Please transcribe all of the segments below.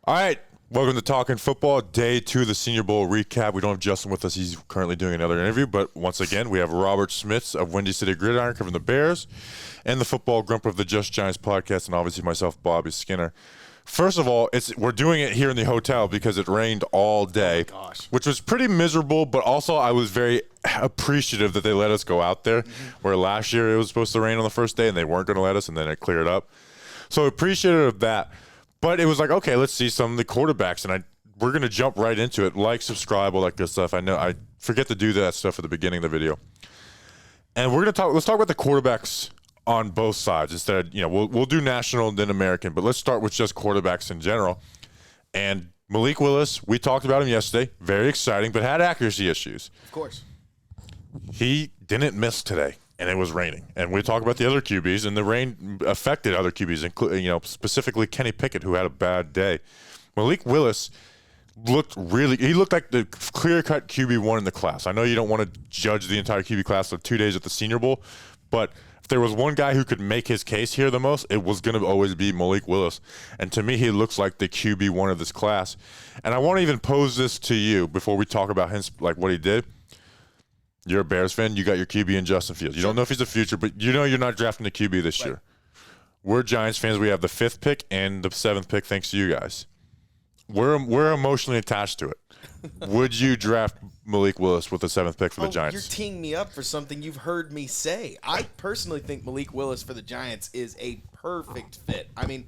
All right, welcome to Talking Football, day 2 of the Senior Bowl recap. We don't have Justin with us. He's currently doing another interview, but once again, we have Robert Schmitz of Windy City Gridiron covering the Bears and the Football Grump of the Just Giants podcast, and obviously myself, Bobby Skinner. First of all, we're doing it here in the hotel because it rained all day, which was pretty miserable, but also I was very appreciative that they let us go out there, where last year it was supposed to rain on the first day and they weren't going to let us, and then it cleared up. So appreciative of that. But it was like, okay, let's see some of the quarterbacks, and we're going to jump right into it. Like, subscribe, all that good stuff. I know I forget to do that stuff at the beginning of the video. And we're going to let's talk about the quarterbacks on both sides instead. We'll do national and then American, but let's start with just quarterbacks in general. And Malik Willis, we talked about him yesterday. Very exciting, but had accuracy issues. Of course. He didn't miss today. And it was raining. And we talk about the other QBs, and the rain affected other QBs, including, specifically Kenny Pickett, who had a bad day. Malik Willis looked like the clear-cut QB1 in the class. I know you don't want to judge the entire QB class of 2 days at the Senior Bowl, but if there was one guy who could make his case here the most, it was going to always be Malik Willis. And to me, he looks like the QB1 of this class. And I want to even pose this to you before we talk about him, like what he did. You're a Bears fan. You got your QB in Justin Fields. You don't know if he's the future, but you know you're not drafting the QB this year. We're Giants fans. We have the 5th pick and the 7th pick thanks to you guys. We're emotionally attached to it. Would you draft Malik Willis with the 7th pick for the Giants? You're teeing me up for something you've heard me say. I personally think Malik Willis for the Giants is a perfect fit. I mean,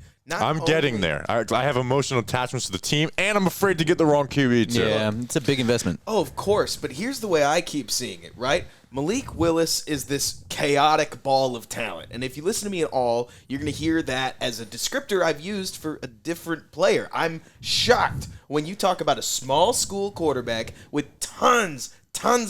getting there. I have emotional attachments to the team, and I'm afraid to get the wrong QB too. Yeah, it's a big investment. Oh, of course, but here's the way I keep seeing it, right? Malik Willis is this chaotic ball of talent, and if you listen to me at all, you're going to hear that as a descriptor I've used for a different player. I'm shocked when you talk about a small school quarterback with tons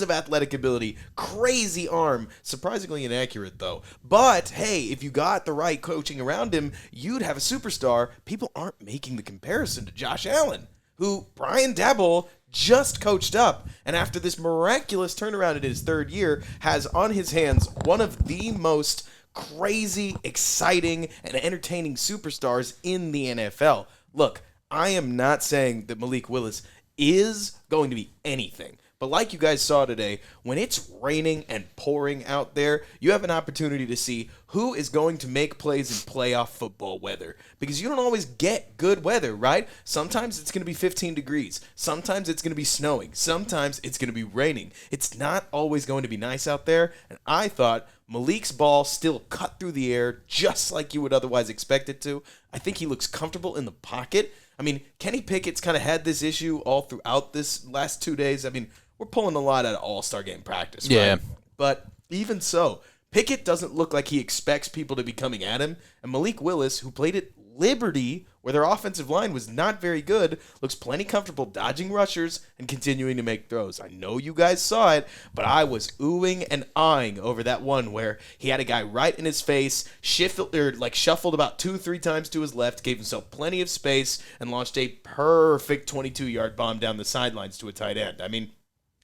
of athletic ability, crazy arm, surprisingly inaccurate though. But hey, if you got the right coaching around him, you'd have a superstar. People aren't making the comparison to Josh Allen, who Brian Daboll just coached up, and after this miraculous turnaround in his 3rd year, has on his hands one of the most crazy, exciting, and entertaining superstars in the NFL. Look, I am not saying that Malik Willis is going to be anything. But like you guys saw today, when it's raining and pouring out there, you have an opportunity to see who is going to make plays in playoff football weather. Because you don't always get good weather, right? Sometimes it's going to be 15 degrees. Sometimes it's going to be snowing. Sometimes it's going to be raining. It's not always going to be nice out there. And I thought Malik's ball still cut through the air just like you would otherwise expect it to. I think he looks comfortable in the pocket. I mean, Kenny Pickett's kind of had this issue all throughout this last 2 days. I mean, we're pulling a lot out of All-Star Game practice, right? Yeah. But even so, Pickett doesn't look like he expects people to be coming at him. And Malik Willis, who played at Liberty, where their offensive line was not very good, looks plenty comfortable dodging rushers and continuing to make throws. I know you guys saw it, but I was oohing and ahhing over that one where he had a guy right in his face, shuffled about 2-3 times to his left, gave himself plenty of space, and launched a perfect 22-yard bomb down the sidelines to a tight end. I mean,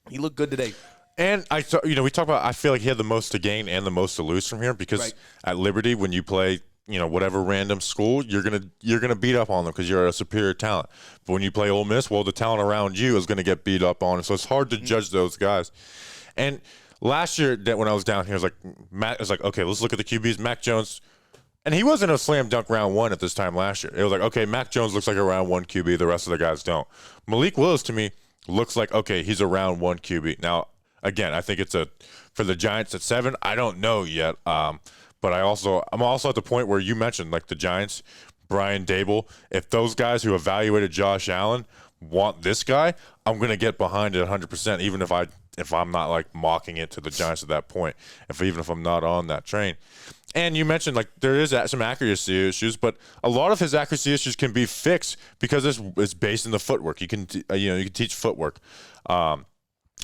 he looked good today. And we talk about, I feel like he had the most to gain and the most to lose from here because at Liberty, when you play, whatever random school, you're gonna beat up on them because you're a superior talent. But when you play Ole Miss, well, the talent around you is gonna get beat up on, so it's hard to judge those guys. And last year, when I was down here, Matt was like, okay, let's look at the QBs. Mac Jones, and he wasn't a slam dunk round 1 at this time last year. It was like, okay, Mac Jones looks like a round 1 QB. The rest of the guys don't. Malik Willis, to me, looks like, okay, he's a round 1 QB. Now, again, I think it's for the Giants at 7. I don't know yet. But I'm also at the point where you mentioned, like the Giants, Brian Daboll. If those guys who evaluated Josh Allen want this guy, I'm gonna get behind it 100%. Even if I'm not like mocking it to the Giants at that point, even if I'm not on that train. And you mentioned like there is some accuracy issues, but a lot of his accuracy issues can be fixed because it's based in the footwork. You can you can teach footwork, and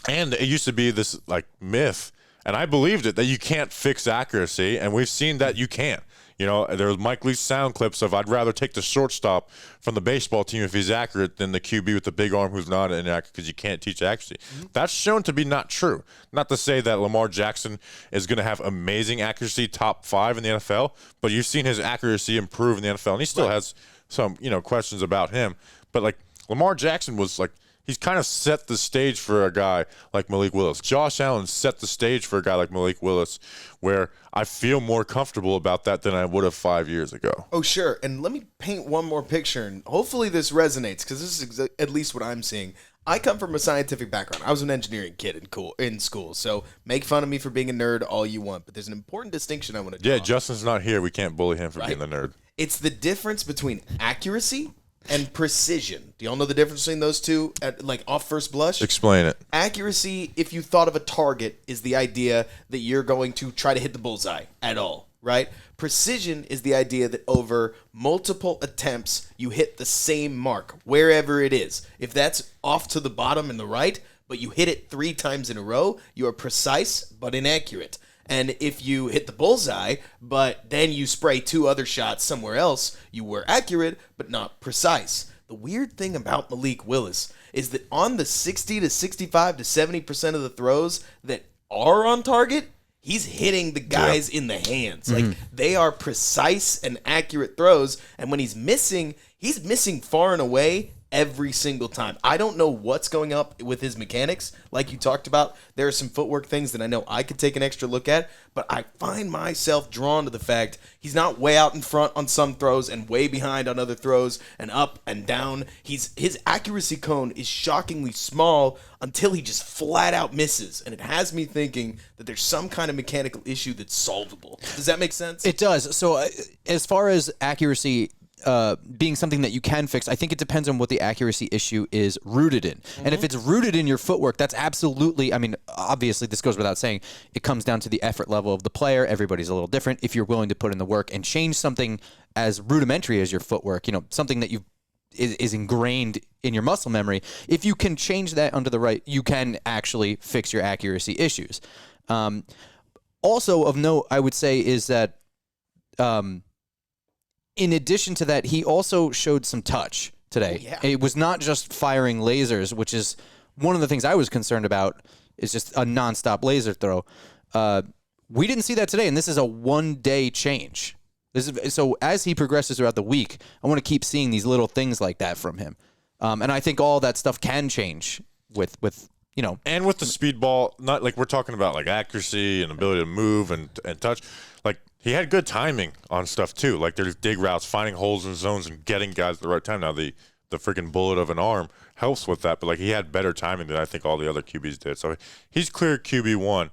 it used to be this like myth, and I believed it, that you can't fix accuracy, and we've seen that you can't. There was Mike Leach's sound clips of I'd rather take the shortstop from the baseball team if he's accurate than the QB with the big arm who's not inaccurate because you can't teach accuracy. Mm-hmm. That's shown to be not true. Not to say that Lamar Jackson is going to have amazing accuracy, top 5 in the NFL, but you've seen his accuracy improve in the NFL, and he still has some questions about him. But like Lamar Jackson was like, he's kind of set the stage for a guy like Malik Willis. Josh Allen set the stage for a guy like Malik Willis, where I feel more comfortable about that than I would have 5 years ago. Oh, sure. And let me paint one more picture, and hopefully this resonates, because this is at least what I'm seeing. I come from a scientific background. I was an engineering kid in school, so make fun of me for being a nerd all you want, but there's an important distinction I want to draw. Yeah, Justin's not here. We can't bully him for being the nerd. It's the difference between accuracy and precision. Do y'all know the difference between those two like off first blush? Explain it. Accuracy, if you thought of a target, is the idea that you're going to try to hit the bullseye at all, right? Precision is the idea that over multiple attempts, you hit the same mark, wherever it is. If that's off to the bottom and the right, but you hit it 3 times in a row, you are precise but inaccurate. And if you hit the bullseye, but then you spray 2 other shots somewhere else, you were accurate but not precise. The weird thing about Malik Willis is that on the 60 to 65 to 70% of the throws that are on target, he's hitting the guys in the hands. Like, they are precise and accurate throws, and when he's missing far and away every single time. I don't know what's going up with his mechanics. Like you talked about, there are some footwork things that I know I could take an extra look at, but I find myself drawn to the fact he's not way out in front on some throws and way behind on other throws and up and down. His accuracy cone is shockingly small until he just flat out misses, and it has me thinking that there's some kind of mechanical issue that's solvable. Does that make sense? It does. So as far as accuracy being something that you can fix, I think it depends on what the accuracy issue is rooted in. And if it's rooted in your footwork, that's absolutely, I mean, obviously this goes without saying, it comes down to the effort level of the player. Everybody's a little different. If you're willing to put in the work and change something as rudimentary as your footwork, something that is ingrained in your muscle memory, if you can change that under the right, you can actually fix your accuracy issues. Also of note, I would say, is that in addition to that, he also showed some touch today. Oh, yeah. It was not just firing lasers, which is one of the things I was concerned about, is just a nonstop laser throw. We didn't see that today, and this is a one-day change. So as he progresses throughout the week, I want to keep seeing these little things like that from him. And I think all that stuff can change with And with the speed ball, not like we're talking about like accuracy and ability to move and touch. Like, he had good timing on stuff too. Like, there's dig routes, finding holes in zones, and getting guys at the right time. Now the freaking bullet of an arm helps with that, but like, he had better timing than I think all the other QBs did. So he's clear QB1.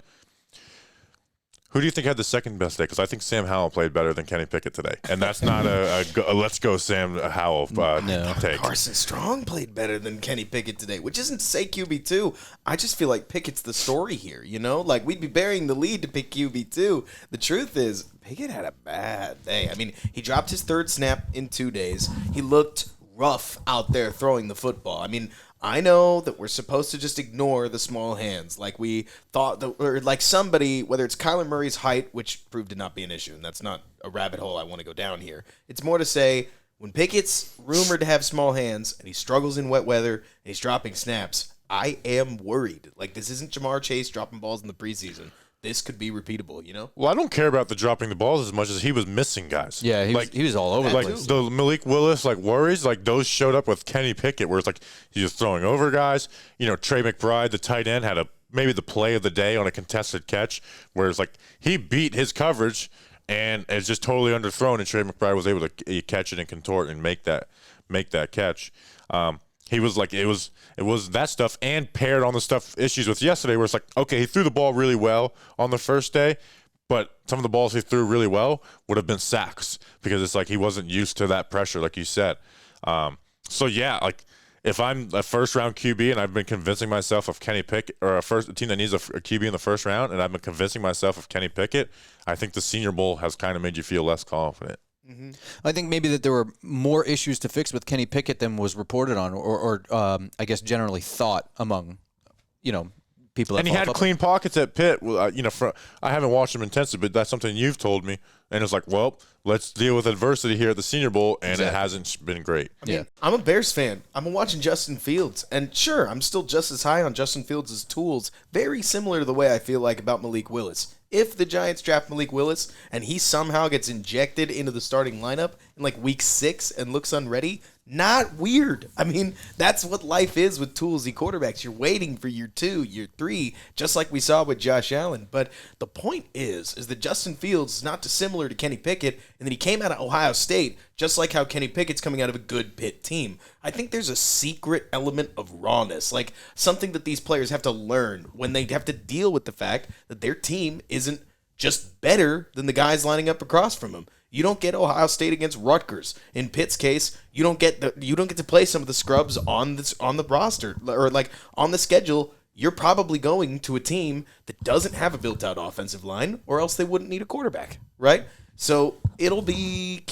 Who do you think had the second best day? Because I think Sam Howell played better than Kenny Pickett today, and that's not a let's go Sam Howell take. Carson Strong played better than Kenny Pickett today, which isn't to say QB2. I just feel like Pickett's the story here, Like, we'd be burying the lead to pick QB2. The truth is, Pickett had a bad day. I mean, he dropped his 3rd snap in 2 days. He looked rough out there throwing the football. I mean, I know that we're supposed to just ignore the small hands, like we thought, or like somebody, whether it's Kyler Murray's height, which proved to not be an issue, and that's not a rabbit hole I want to go down here. It's more to say, when Pickett's rumored to have small hands, and he struggles in wet weather, and he's dropping snaps, I am worried. Like, this isn't Jamar Chase dropping balls in the preseason. This could be repeatable, Well, I don't care about the dropping the balls as much as he was missing guys. Yeah, he was all over the place. The Malik Willis worries, those showed up with Kenny Pickett, where it's like he's just throwing over guys. Trey McBride, the tight end, had maybe the play of the day on a contested catch, where it's like he beat his coverage and it's just totally underthrown, and Trey McBride was able to catch it and contort and make that catch. He was like, it was that stuff, and paired on the stuff issues with yesterday, where it's like, okay, he threw the ball really well on the first day, but some of the balls he threw really well would have been sacks, because it's like he wasn't used to that pressure, like you said. So yeah, like, if I'm a first-round QB and I've been convincing myself of Kenny Pickett, or a team that needs a QB in the first round, and I've been convincing myself of Kenny Pickett, I think the Senior Bowl has kind of made you feel less confident. Mm-hmm. I think maybe that there were more issues to fix with Kenny Pickett than was reported on, or I guess generally thought among, people. That and he had clean pockets at Pitt. I haven't watched him intensely, but that's something you've told me. And it's like, well, let's deal with adversity here at the Senior Bowl, and It hasn't been great. I mean, I'm a Bears fan. I'm watching Justin Fields, and sure, I'm still just as high on Justin Fields' tools, very similar to the way I feel like about Malik Willis. If the Giants draft Malik Willis and he somehow gets injected into the starting lineup, in like week 6 and looks unready, not weird. I mean, that's what life is with toolsy quarterbacks. You're waiting for year 2, year 3, just like we saw with Josh Allen. But the point is that Justin Fields is not dissimilar to Kenny Pickett, and that he came out of Ohio State just like how Kenny Pickett's coming out of a good Pitt team. I think there's a secret element of rawness, like something that these players have to learn when they have to deal with the fact that their team isn't just better than the guys lining up across from them. You don't get Ohio State against Rutgers. In Pitt's case, you don't get to play some of the scrubs on the roster or like on the schedule. You're probably going to a team that doesn't have a built-out offensive line, or else they wouldn't need a quarterback, right? So it'll be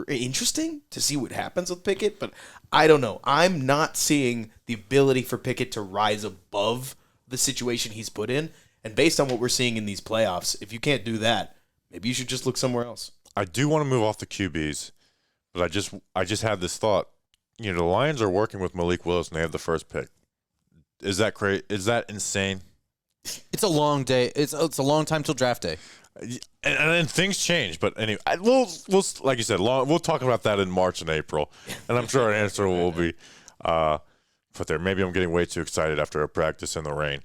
interesting to see what happens with Pickett, but I don't know. I'm not seeing the ability for Pickett to rise above the situation he's put in. And based on what we're seeing in these playoffs, if you can't do that, maybe you should just look somewhere else. I do want to move off the QBs, but I just had this thought. The Lions are working with Malik Willis and they have the first pick. Is that crazy? Is that insane? It's a long day. It's a long time till draft day. And things change, but anyway, we'll like you said, we'll talk about that in March and April, and I'm sure our answer will be put there. Maybe I'm getting way too excited after a practice in the rain.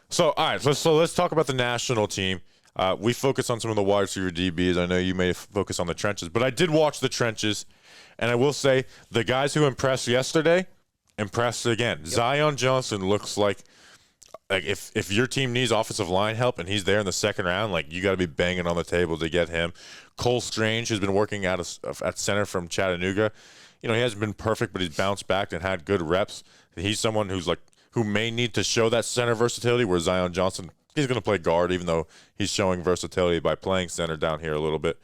So all right, so let's talk about the national team. We focus on some of the wide receiver DBs. I know you may focus on the trenches, but I did watch the trenches, and I will say the guys who impressed yesterday impressed again. Yep. Zion Johnson looks like if your team needs offensive line help and he's there in the second round, like you got to be banging on the table to get him. Cole Strange, who's been working at center from Chattanooga, he hasn't been perfect, but he's bounced back and had good reps. He's someone who may need to show that center versatility, where Zion Johnson, he's going to play guard, even though he's showing versatility by playing center down here a little bit.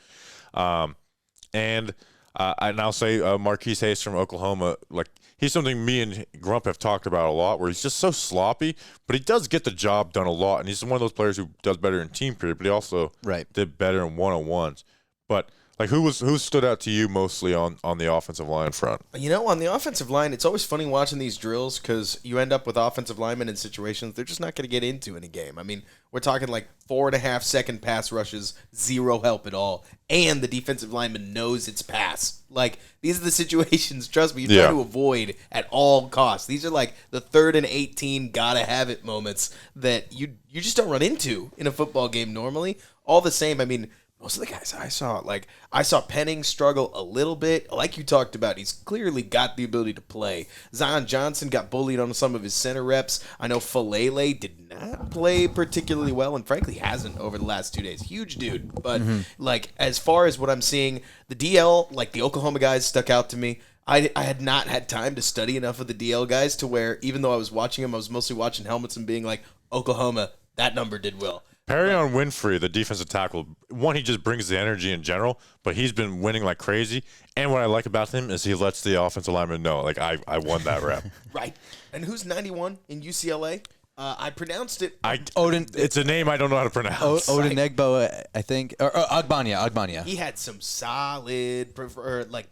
And I'll say Marquis Hayes from Oklahoma, he's something me and Grump have talked about a lot, where he's just so sloppy, but he does get the job done a lot, and he's one of those players who does better in team period, but he also did better in one-on-ones. But who stood out to you mostly on the offensive line front? On the offensive line, it's always funny watching these drills because you end up with offensive linemen in situations they're just not going to get into in a game. I mean, we're talking 4.5-second pass rushes, zero help at all, and the defensive lineman knows it's pass. These are the situations, trust me, you try to avoid at all costs. These are the 3rd and 18 gotta have it moments that you just don't run into in a football game normally. All the same, I mean, most of the guys I saw Penning struggle a little bit. Like you talked about, he's clearly got the ability to play. Zion Johnson got bullied on some of his center reps. I know Falele did not play particularly well, and frankly hasn't over the last 2 days. Huge dude. But, as far as what I'm seeing, the DL, the Oklahoma guys stuck out to me. I had not had time to study enough of the DL guys to where, even though I was watching them, I was mostly watching helmets and being like, Oklahoma, that number did well. Perion Winfrey, the defensive tackle, he just brings the energy in general, but he's been winning like crazy. And what I like about him is he lets the offensive lineman know, I won that rep. Right. And who's 91 in UCLA? I pronounced it. It's a name I don't know how to pronounce. Odenegbo, I think. Or Agbanya. He had some solid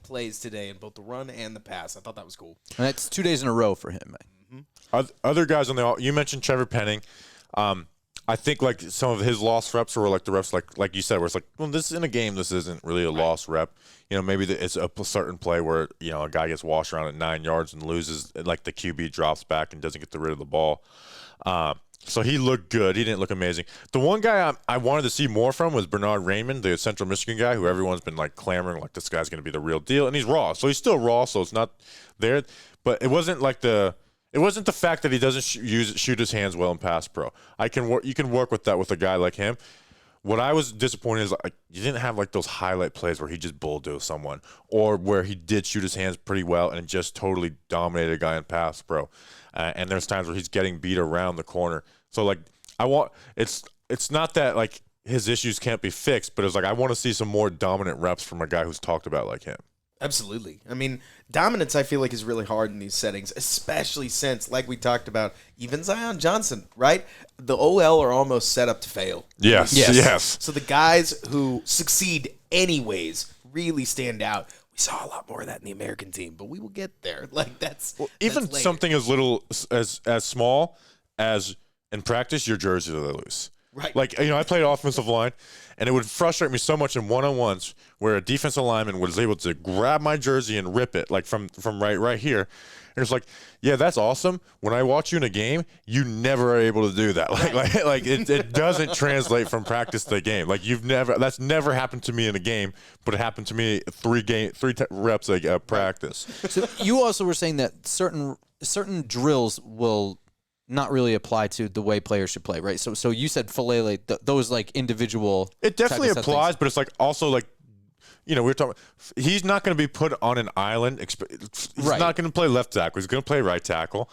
plays today in both the run and the pass. I thought that was cool. And that's 2 days in a row for him. Mm-hmm. Other guys on you mentioned Trevor Penning. I think some of his lost reps were the reps like you said, where it's this is in a game, this isn't really a lost rep. Maybe it's a certain play where a guy gets washed around at 9 yards and loses, the QB drops back and doesn't get rid of the ball. So he looked good. He didn't look amazing. The one guy I wanted to see more from was Bernard Raymond, the Central Michigan guy, who everyone's been clamoring this guy's going to be the real deal, and he's raw. So he's still raw, so it's not there. But it wasn't It wasn't the fact that he doesn't shoot his hands well in pass pro. You can work with that with a guy like him. What I was disappointed is you didn't have those highlight plays where he just bulldozed someone, or where he did shoot his hands pretty well and just totally dominated a guy in pass pro. And there's times where he's getting beat around the corner. So it's not that his issues can't be fixed, but it's I want to see some more dominant reps from a guy who's talked about like him. Absolutely. I mean, dominance, I feel is really hard in these settings, especially since, like we talked about, even Zion Johnson, right? The OL are almost set up to fail. Yes. So the guys who succeed anyways really stand out. We saw a lot more of that in the American team, but we will get there. That's even something as little as small as in practice, your jerseys are loose. Right. Like, I played offensive line, and it would frustrate me so much in one-on-ones where a defensive lineman was able to grab my jersey and rip it, like from right here. And it's like, yeah, that's awesome. When I watch you in a game, you never are able to do that. Like it doesn't translate from practice to game. Like that's never happened to me in a game, but it happened to me three reps like practice. So you also were saying that certain drills will not really apply to the way players should play, right? So you said Falele, those like individual. It definitely applies, but it's like also like, we were talking. He's not going to be put on an island. He's not going to play left tackle. He's going to play right tackle,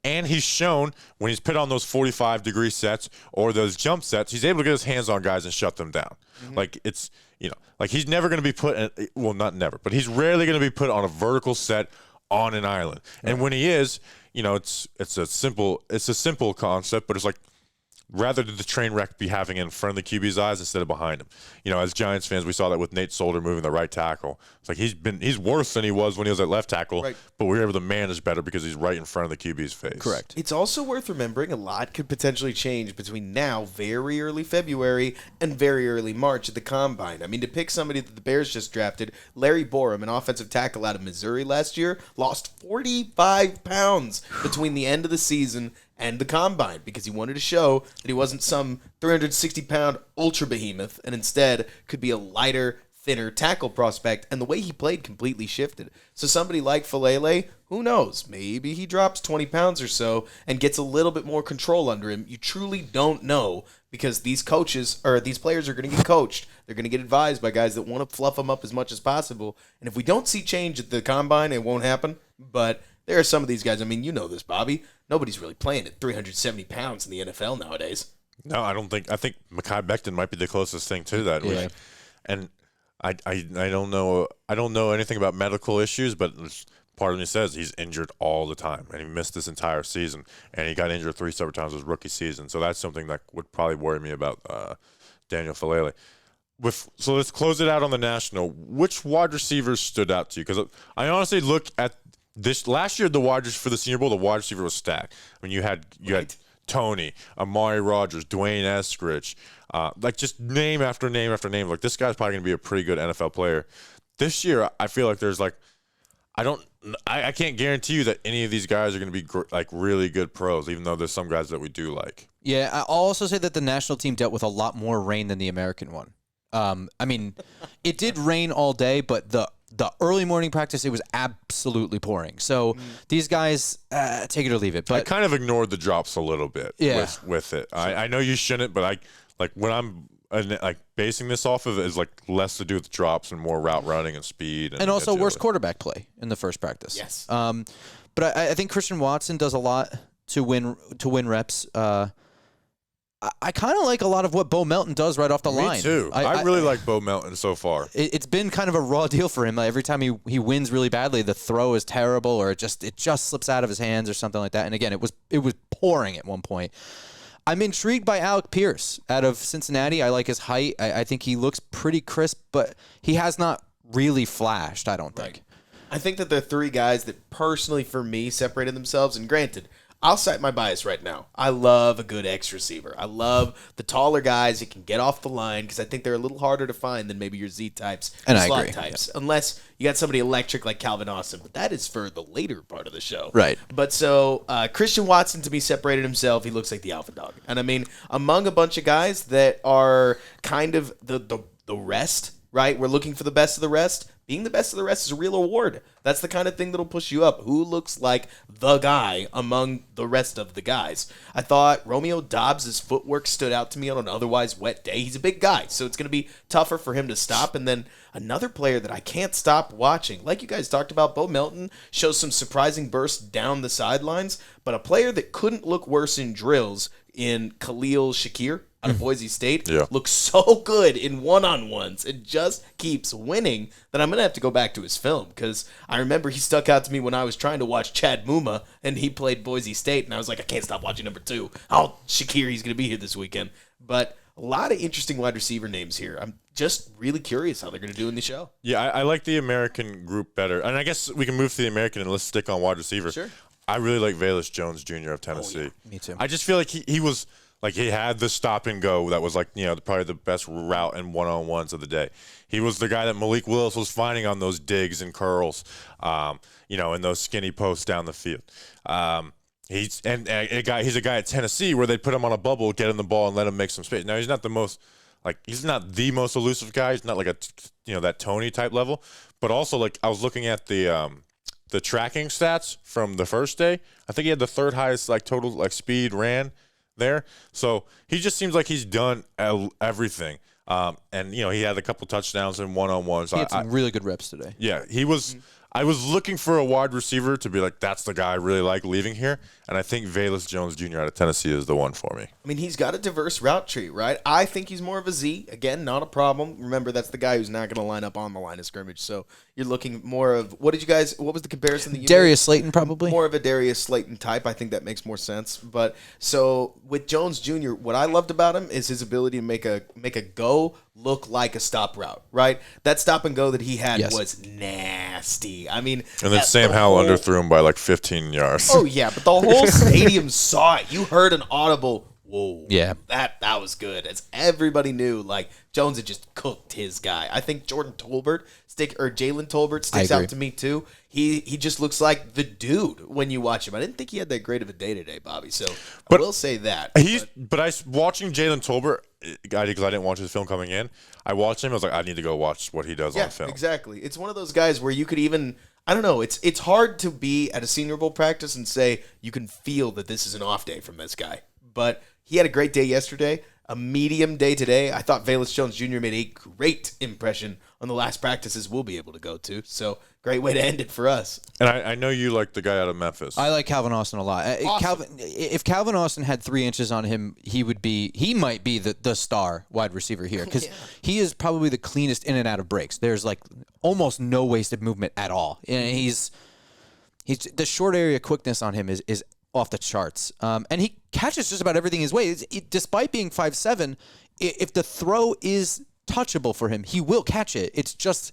and he's shown when he's put on those 45-degree sets or those jump sets, he's able to get his hands on guys and shut them down. Mm-hmm. Like it's like he's never going to be put. Not never, but he's rarely going to be put on a vertical set on an island. Right. And when he is, it's a simple concept, but it's like, rather did the train wreck be having it in front of the QB's eyes instead of behind him? As Giants fans, we saw that with Nate Solder moving the right tackle. It's like he's worse than he was when he was at left tackle, right. But we were able to manage better because he's right in front of the QB's face. Correct. It's also worth remembering a lot could potentially change between now, very early February, and very early March at the Combine. I mean, to pick somebody that the Bears just drafted, Larry Borum, an offensive tackle out of Missouri last year, lost 45 pounds between the end of the season and the Combine because he wanted to show that he wasn't some 360-pound ultra behemoth and instead could be a lighter, thinner tackle prospect, and the way he played completely shifted. So somebody like Falele, who knows? Maybe he drops 20 pounds or so and gets a little bit more control under him. You truly don't know because these players are going to get coached. They're going to get advised by guys that want to fluff them up as much as possible. And if we don't see change at the Combine, it won't happen. But there are some of these guys. I mean, you know this, Bobby. Nobody's really playing at 370 pounds in the NFL nowadays. No, I don't think. I think Mekhi Becton might be the closest thing to that. Yeah. And I don't know. I don't know anything about medical issues, but part of me says he's injured all the time, and he missed this entire season, and he got injured 3 separate times his rookie season. So that's something that would probably worry me about Daniel Falele. So let's close it out on the national. Which wide receivers stood out to you? Because I honestly look at this last year, the wide receiver for the Senior Bowl, the wide receiver was stacked. I mean, you had Tony, Amari Rodgers, Dwayne Eskridge, like just name after name after name. Like this guy's probably going to be a pretty good NFL player. This year, I feel like there's like I can't guarantee you that any of these guys are going to be like really good pros, even though there's some guys that we do like. Yeah, I'll also say that the national team dealt with a lot more rain than the American one. I mean, it did rain all day, but the early morning practice, it was absolutely pouring. So these guys, take it or leave it. But I kind of ignored the drops a little bit with it. I know you shouldn't, but when I'm basing this off of it is like less to do with drops and more route running and speed. And also worse quarterback play in the first practice. Yes. But I think Christian Watson does a lot to win reps. I kind of like a lot of what Beau Melton does right off the line. Me too. I really like Beau Melton so far. It's been kind of a raw deal for him. Every time he wins really badly, the throw is terrible, or it just slips out of his hands or something like that. And again, it was pouring at one point. I'm intrigued by Alec Pierce out of Cincinnati. I like his height. I think he looks pretty crisp, but he has not really flashed, I don't think. Right. I think that there are 3 guys that personally, for me, separated themselves. And granted, I'll cite my bias right now. I love a good X receiver. I love the taller guys that can get off the line because I think they're a little harder to find than maybe your Z types and slot types. Yeah. Unless you got somebody electric like Calvin Austin, but that is for the later part of the show. Right. But so Christian Watson, to me, separated himself. He looks like the alpha dog. And I mean, among a bunch of guys that are kind of the rest, right? We're looking for the best of the rest. Being the best of the rest is a real award. That's the kind of thing that'll push you up. Who looks like the guy among the rest of the guys? I thought Romeo Dobbs' footwork stood out to me on an otherwise wet day. He's a big guy, so it's going to be tougher for him to stop. And then another player that I can't stop watching, like you guys talked about, Beau Melton shows some surprising bursts down the sidelines, but a player that couldn't look worse in drills in Khalil Shakir out of Boise State looks so good in one-on-ones and just keeps winning that I'm going to have to go back to his film because I remember he stuck out to me when I was trying to watch Chad Muma and he played Boise State and I was like, I can't stop watching number 2. Oh, Shakir, he's going to be here this weekend. But a lot of interesting wide receiver names here. I'm just really curious how they're going to do in the show. Yeah, I like the American group better. And I guess we can move to the American and let's stick on wide receiver. Sure. I really like Bayless Jones Jr. of Tennessee. Me too. I just feel like he was Like, he had the stop and go that was, like, probably the best route and one-on-ones of the day. He was the guy that Malik Willis was finding on those digs and curls, and those skinny posts down the field. He's a guy at Tennessee where they put him on a bubble, get him the ball, and let him make some space. Now, he's not the most elusive guy. He's not like that Tony type level. But also, like, I was looking at the tracking stats from the first day. I think he had the third highest total speed ran there. So he just seems like he's done everything. And he had a couple touchdowns and one-on-ones. He had some really good reps today. Yeah, he was. I was looking for a wide receiver to be like, that's the guy I really like leaving here. And I think Bayless Jones Jr. out of Tennessee is the one for me. I mean, he's got a diverse route tree, right? I think he's more of a Z. Again, not a problem. Remember, that's the guy who's not going to line up on the line of scrimmage. So you're looking more of, what was the comparison that you Darius Slayton, probably? More of a Darius Slayton type. I think that makes more sense. But so with Jones Jr., what I loved about him is his ability to make a go look like a stop route, right? That stop and go that he had was nasty. I mean, and then Sam Howell underthrew him by 15 yards. Oh yeah, but the whole stadium saw it. You heard an audible whoa. Yeah. That was good. As everybody knew, Jones had just cooked his guy. I think Jalen Tolbert sticks out to me too. He just looks like the dude when you watch him. I didn't think he had that great of a day today, Bobby. So I will say that. But I watching Jalen Tolbert, because I didn't watch his film coming in. I watched him. I was like, I need to go watch what he does on film. Exactly. It's one of those guys where you could even, I don't know, it's hard to be at a Senior Bowl practice and say you can feel that this is an off day from this guy. But he had a great day yesterday, a medium day today. I thought Bayless Jones Jr. made a great impression on the last practices we'll be able to go to. So great way to end it for us. And I know you like the guy out of Memphis. I like Calvin Austin a lot. Awesome. If Calvin Austin had 3 inches on him, he might be the star wide receiver here because he is probably the cleanest in and out of breaks. There's almost no wasted movement at all. And he's the short area quickness on him is off the charts. And he catches just about everything his way. Despite being 5'7", if the throw is touchable for him, he will catch it. It's just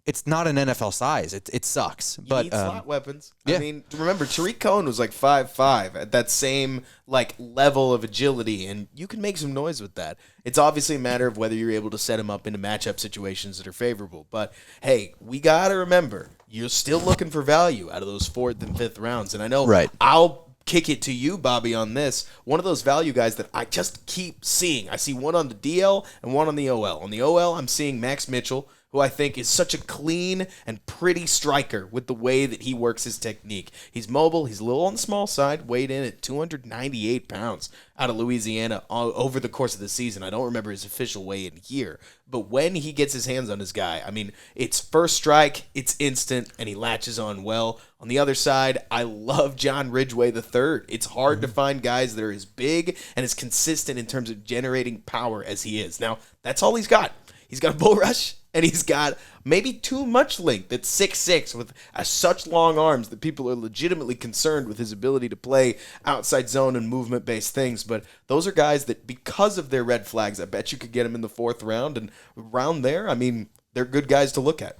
it's not an NFL size. It sucks. You but need slot weapons. Yeah. I mean, remember, Tariq Cohen was 5'5", at that same level of agility, and you can make some noise with that. It's obviously a matter of whether you're able to set him up into matchup situations that are favorable. But hey, we gotta remember, you're still looking for value out of those 4th and 5th rounds, and I know I'll kick it to you, Bobby, on this. One of those value guys that I just keep seeing. I see one on the DL and one on the OL. On the OL, I'm seeing Max Mitchell, who I think is such a clean and pretty striker with the way that he works his technique. He's mobile. He's a little on the small side, weighed in at 298 pounds out of Louisiana over the course of the season. I don't remember his official weigh-in here. But when he gets his hands on his guy, I mean, it's first strike, it's instant, and he latches on well. On the other side, I love John Ridgeway III. It's hard to find guys that are as big and as consistent in terms of generating power as he is. Now, that's all he's got. He's got a bull rush, and he's got maybe too much length at 6'6", with such long arms that people are legitimately concerned with his ability to play outside zone and movement-based things. But those are guys that, because of their red flags, I bet you could get them in the 4th round. And around there, I mean, they're good guys to look at.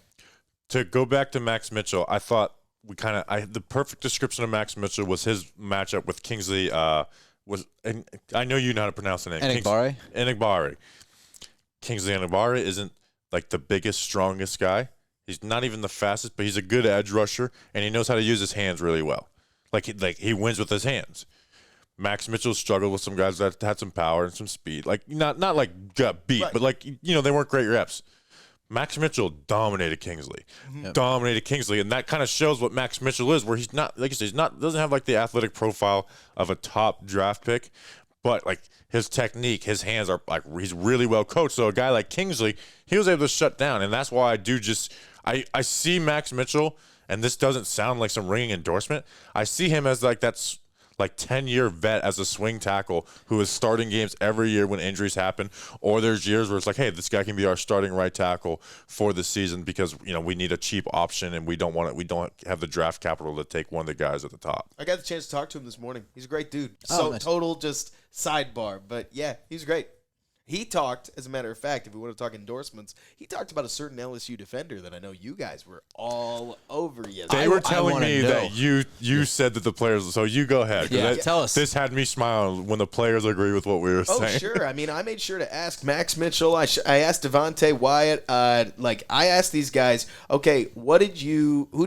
To go back to Max Mitchell, I thought the perfect description of Max Mitchell was his matchup with Kingsley. And I know you know how to pronounce the name. Enagbare. Kingsley Enagbare isn't the biggest, strongest guy. He's not even the fastest, but he's a good edge rusher, and he knows how to use his hands really well. He wins with his hands. Max Mitchell struggled with some guys that had some power and some speed. Not got beat, but they weren't great reps. Max Mitchell dominated Kingsley. And that kind of shows what Max Mitchell is, where he's not, like you said, doesn't have the athletic profile of a top draft pick, but his technique, his hands are he's really well coached. So a guy like Kingsley, he was able to shut down, and that's why I see Max Mitchell, and this doesn't sound like some ringing endorsement. I see him as that's 10-year vet as a swing tackle who is starting games every year when injuries happen, or there's years where it's hey, this guy can be our starting right tackle for the season because we need a cheap option and we don't have the draft capital to take one of the guys at the top. I got the chance to talk to him this morning. He's a great dude. Oh, nice. Total just sidebar, but yeah, he's great. He talked, as a matter of fact, if we want to talk endorsements, he talked about a certain LSU defender that I know you guys were all over yesterday. They were telling me that you said that the players. So you go ahead. Tell us. This had me smiling when the players agree with what we were saying. Oh, sure. I mean, I made sure to ask Max Mitchell. I asked Devontae Wyatt. I asked these guys, okay, who'd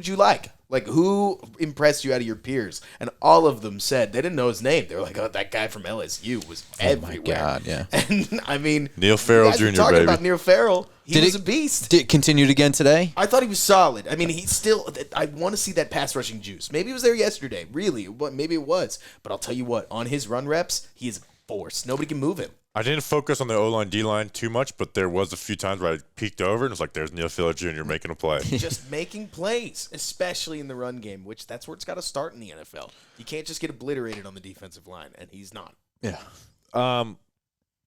you like? Like, who impressed you out of your peers? And all of them said they didn't know his name. They were like, oh, that guy from LSU was everywhere. Oh, my God, yeah. And, I mean, Neil Farrell Jr., talking baby. about Neil Farrell. He was a beast. Did it continued again today? I thought he was solid. I mean, he's still – I want to see that pass rushing juice. Maybe it was there yesterday. Really. Maybe it was. But I'll tell you what. On his run reps, he is a force. Nobody can move him. I didn't focus on the O-line, D-line too much, but there was a few times where I peeked over and it was like, there's Neil Farrell Jr. making a play. Just making plays, especially in the run game, which that's where it's got to start in the NFL. You can't just get obliterated on the defensive line, and he's not. Yeah.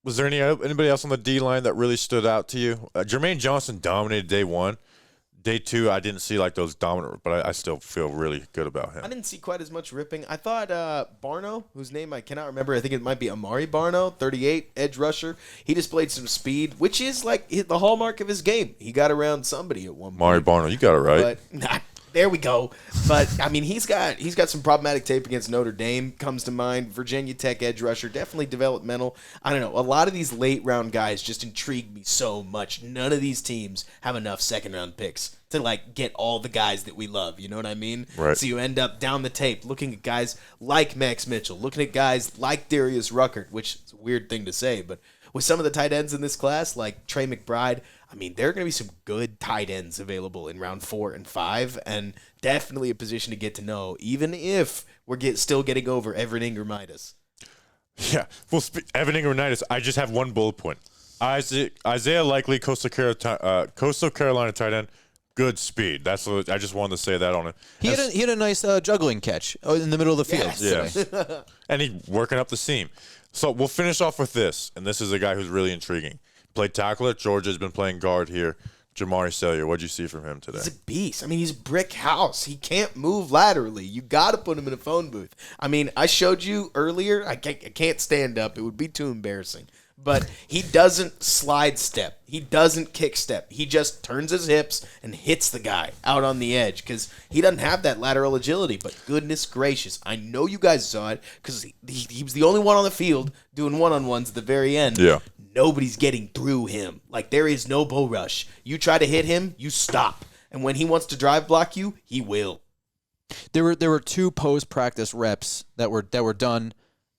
Was there anybody else on the D-line that really stood out to you? Jermaine Johnson dominated day one. Day two, I didn't see like those dominant, but I still feel really good about him. I didn't see quite as much ripping. I thought Barno, whose name I cannot remember, I think it might be Amari Barno, 38, edge rusher. He displayed some speed, which is like the hallmark of his game. He got around somebody at one point. Amari Barno, you got it right. But there we go. But I mean, he's got some problematic tape against Notre Dame comes to mind. Virginia Tech edge rusher, definitely developmental. I don't know. A lot of these late round guys just intrigue me so much. None of these teams have enough second round picks to like get all the guys that we love. You know what I mean? Right. So you end up down the tape looking at guys like Max Mitchell, looking at guys like Darius Ruckert, which is a weird thing to say, but with some of the tight ends in this class, like Trey McBride, I mean, there are going to be some good tight ends available in round 4 and 5, and definitely a position to get to know, even if we're still getting over Everett Ingramitis. Yeah. Well, Evan Ingramitis, I just have one bullet point. Isaiah Likely, Coastal Carolina tight end, good speed. That's what I just wanted to say that on it. He had a nice juggling catch in the middle of the field. Yes. Yeah. And he working up the seam. So we'll finish off with this, and this is a guy who's really intriguing. Played tackle at Georgia, has been playing guard here. Jamari Sailor, what'd you see from him today? He's a beast. I mean, he's a brick house. He can't move laterally. You got to put him in a phone booth. I mean, I showed you earlier. I can't stand up. It would be too embarrassing. But he doesn't slide step. He doesn't kick step. He just turns his hips and hits the guy out on the edge because he doesn't have that lateral agility. But goodness gracious, I know you guys saw it because he was the only one on the field doing one-on-ones at the very end. Yeah. Nobody's getting through him. Like, there is no bull rush. You try to hit him, you stop. And when he wants to drive block you, he will. There were 2 post-practice reps that were done.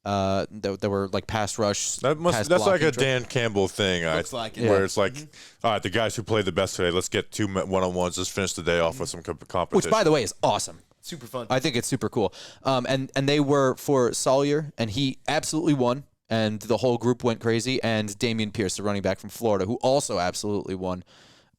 That were like pass rush. That's like a Dan Campbell thing. Looks like it. Where it's like, all right, the guys who played the best today, let's get 2 one-on-ones. Let's finish the day off with some competition. Which, by the way, is awesome. Super fun. I think it's super cool. And they were for Sailor, and he absolutely won. And the whole group went crazy. And Damian Pierce, the running back from Florida, who also absolutely won.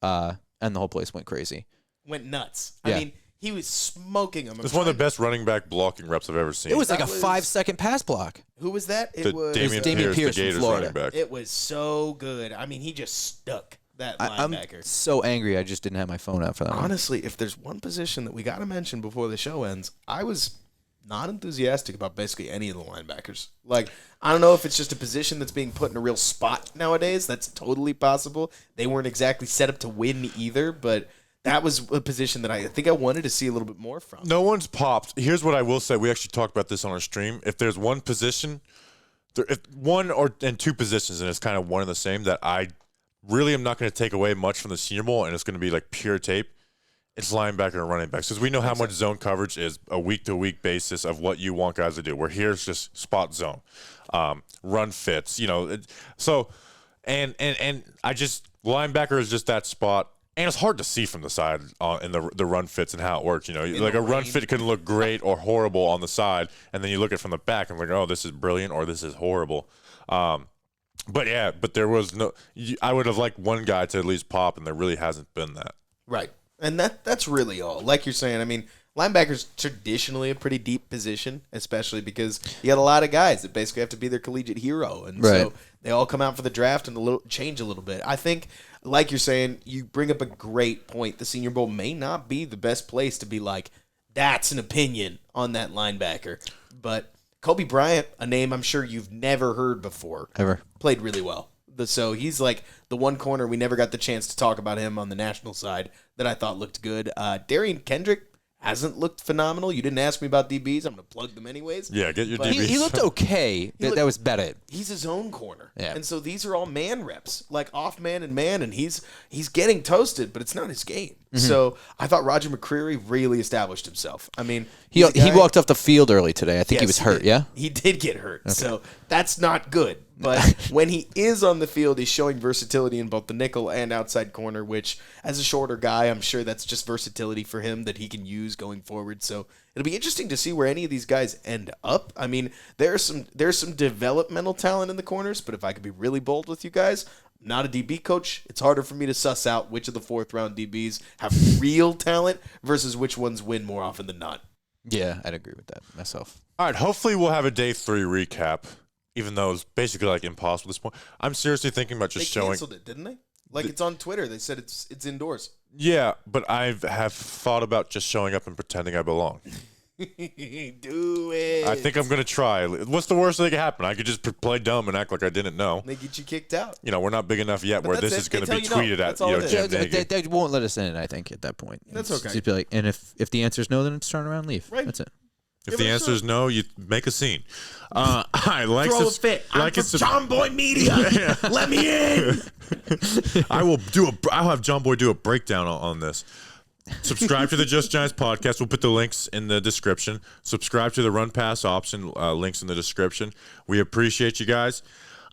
And the whole place went crazy. Went nuts. Yeah. I mean, he was smoking them. It's one of the best running back blocking reps I've ever seen. It was like a 5-second pass block. Who was that? It was Damian Pierce, the Gators running back. It was so good. I mean, he just stuck that I'm linebacker. so angry I just didn't have my phone out for that one. Honestly, if there's one position that we got to mention before the show ends, I was not enthusiastic about basically any of the linebackers. Like, I don't know if it's just a position that's being put in a real spot nowadays. That's totally possible. They weren't exactly set up to win either, but that was a position that I think I wanted to see a little bit more from. No one's popped. Here's what I will say. We actually talked about this on our stream. If there's one position, if one and 2 positions, and it's kind of one and the same, that I really am not going to take away much from the Senior Bowl, and it's going to be like pure tape, it's linebacker and running backs. Because we know how much zone coverage is a week-to-week basis of what you want guys to do. Where here's just spot zone, run fits, So, and I just, linebacker is just that spot. And it's hard to see from the side in the run fits and how it works. Like a run fit can look great or horrible on the side, and then you look at it from the back and like, oh, this is brilliant or this is horrible. But there was no. I would have liked one guy to at least pop, and there really hasn't been that. Right, and that's really all. Like you're saying, I mean, linebacker's traditionally a pretty deep position, especially because you got a lot of guys that basically have to be their collegiate hero, and so they all come out for the draft and change a little bit. I think, like you're saying, you bring up a great point. The Senior Bowl may not be the best place to be like, that's an opinion on that linebacker. But Kobe Bryant, a name I'm sure you've never heard before, Ever. played really well. So he's like the one corner we never got the chance to talk about him on the national side that I thought looked good. Darien Kendrick hasn't looked phenomenal. You didn't ask me about DBs. I'm going to plug them anyways. Yeah, get your But DBs. He looked okay. That was about it. He's his own corner. Yeah. And so these are all man reps, like off man and man, and he's getting toasted, but it's not his game. So I thought Roger McCreary really established himself. I mean, He he's a guy- walked off the field early today. I think he Yes, was hurt, did. yeah? He did get hurt. So that's not good. But when he is on the field, he's showing versatility in both the nickel and outside corner, which as a shorter guy, I'm sure that's just versatility for him that he can use going forward. So it'll be interesting to see where any of these guys end up. I mean, there's some developmental talent in the corners, but if I could be really bold with you guys, I'm not a DB coach. It's harder for me to suss out which of the fourth-round DBs have real talent versus which ones win more often than not. Yeah, I'd agree with that myself. All right, hopefully we'll have a day 3 recap, even though it's basically like impossible at this point. I'm seriously thinking about just They showing. canceled it, didn't they? Like it's on Twitter. They said it's indoors. Yeah, but I have thought about just showing up and pretending I belong. Do it. I think I'm going to try. What's the worst that could happen? I could just play dumb and act like I didn't know. They get you kicked out. You know, we're not big enough yet where that's this it. is going to They be tell you no. tweeted at, That's all you know, it is. Jim They, Nagy. they won't let us in, I think, at that point. That's It's okay. just be like, and if the answer is no, then it's turn around and leave. Right. That's it. If the answer is no, you make a scene. I like Throw a fit. I'm from John Boy Media. Let me in. I'll have John Boy do a breakdown on this. Subscribe to the Just Giants podcast. We'll put the links in the description. Subscribe to the Run Pass option. Links in the description. We appreciate you guys.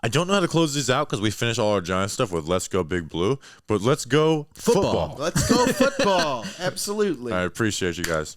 I don't know how to close these out because we finished all our Giants stuff with Let's Go Big Blue. But let's go football. Let's go football. Absolutely. I appreciate you guys.